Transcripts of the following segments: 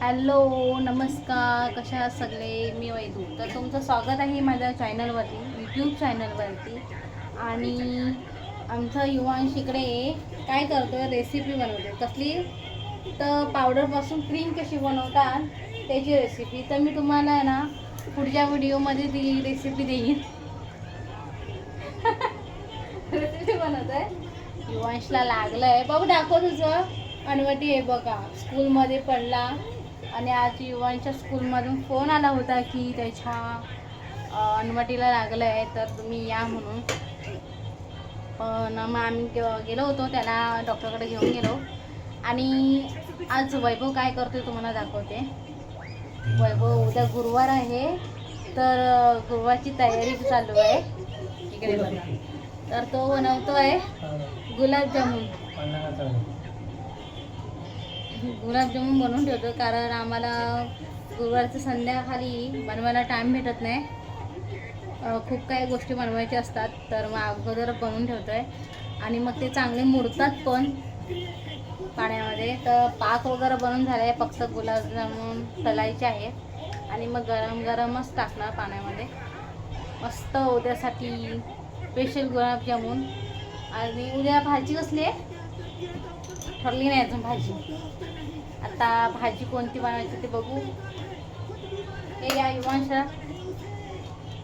Hello नमस्कार, कशा आहात सगळे. मी वैदू. तर तुमचं स्वागत आहे माझ्या चॅनलवरती, यूट्यूब चॅनलवरती. आणि आमचा युवांश इकडे काय करतो, रेसिपी बनवते. कसली तर पावडरपासून क्रीम कशी बनवतात त्याची रेसिपी. तर मी तुम्हाला आहे ना पुढच्या व्हिडिओमध्ये ती रेसिपी देईन. रेसिपी बनवत आहे. युवांशला लागलं आहे बाबू, दाखव तुझं अनवटी आहे बघा, स्कूलमध्ये पडला. आणि आज युवांच्या स्कूलमधून फोन आला होता की त्याच्या अनवटीला लागलं आहे, तर तुम्ही या म्हणून. पण मग आम्ही गेलो होतो, त्याला डॉक्टरकडे घेऊन गेलो. आणि आज वैभव काय करतोय तुम्हाला दाखवते. वैभव, उद्या गुरुवार आहे, तर गुरुवारची तयारी चालू आहे इकडे बघा. तर तो बनवतोय गुलाबजामुन. गुलाबजामुन बनवून ठेवतो, कारण आम्हाला गुरुवारचं संध्याकाळी बनवायला टाईम भेटत नाही. खूप काही गोष्टी बनवायच्या असतात, तर मग अगोदर बनवून ठेवतो आहे. आणि मग ते चांगले मुरतात पण पाण्यामध्ये. तर पाक वगैरे बनवून झालं आहे, फक्त गुलाबजामुन तळायचे आहे. आणि मग गरम गरमच टाकणार पाण्यामध्ये. मस्त उद्यासाठी स्पेशल गुलाबजामुन. आणि उद्या भाजी कसली आहे ठरली नाही अजून भाजी. आता भाजी कोणती बनवायची ते बघू. हे या युवांश,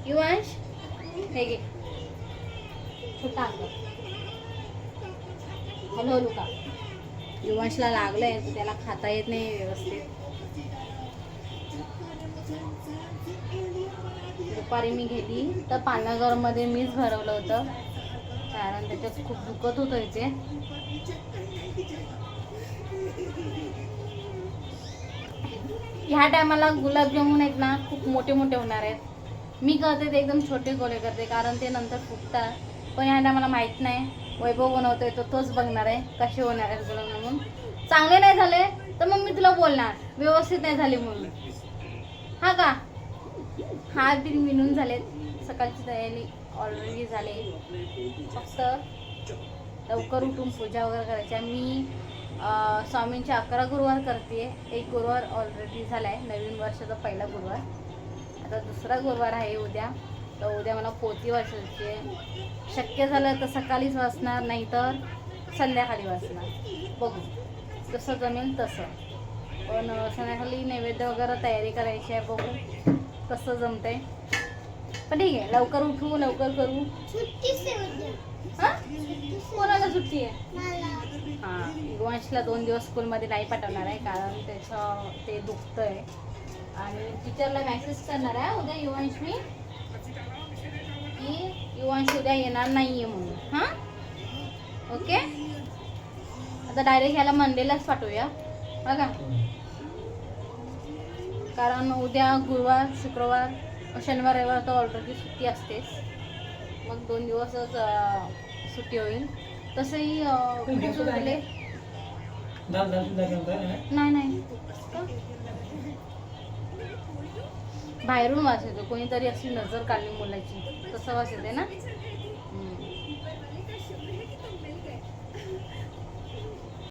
युवांश हे घे छोटा अंक. Hello Luca. युवांशला लागलंय, तर त्याला खाता येत नाही व्यवस्थित. दुपारी मी गेली तर पानागरमध्ये मीच भरवलं होतं, कारण त्याच्यात खूप दुखत होतं इथे. ह्या टायमाला गुलाबजामुन आहेत ना खूप मोठे मोठे होणार आहेत. मी करते ते एकदम छोटे गोळे करते, कारण ते नंतर फुटतात. पण ह्या टायमाला माहीत नाही, वैभव बनवतोय तो तोच बघणार आहे कसे होणार आहेत गुलाबजामुन. चांगले नाही झाले तर मग मी तुला बोलणार व्यवस्थित नाही झाले म्हणून, हा का. हात बिन मिळून झालेत. सकाळची तयारी ऑलरेडी झाली, फक्त लवकर उठून पूजा वगैरे करायची. मी स्वामींचे 11 गुरुवार करते. एक गुरुवार ऑलरेडी झाला आहे, नवीन वर्षाचा पहिला गुरुवार. आता दुसरा गुरुवार आहे उद्या. तर उद्या मला पोथी वाचायची आहे. शक्य झालं तर सकाळीच वाचणार, नाही तर संध्याकाळी वाचणार, बघू जसं जमेल तसं. पण संध्याकाळी नैवेद्य वगैरे तयारी करायची आहे, बघू कसं जमतंय. पण ठीक आहे, लवकर उठू, लवकर करू. हां, कोणाला सुट्टी आहे? हां, युवांशला 2 दिवस स्कूलमध्ये नाही पाठवणार आहे, कारण त्याचं ते दुखतं आहे. आणि टीचरला मेसेज करणार आहे उद्या युवांश मी, की युवांश उद्या येणार नाही आहे म्हणून. हां, ओके. आता डायरेक्ट ह्याला मंडेलाच पाठवूया बघा, कारण उद्या गुरुवार, शुक्रवार, शनिवार, रविवार तर ऑलरेडी सुट्टी असतेच. मग 2 दिवसच सुट्टी होईल. तसंही दिले नाही बाहेरून वाच येतो, कोणीतरी अशी नजर काढली मुलाची, तसं वाच येते ना.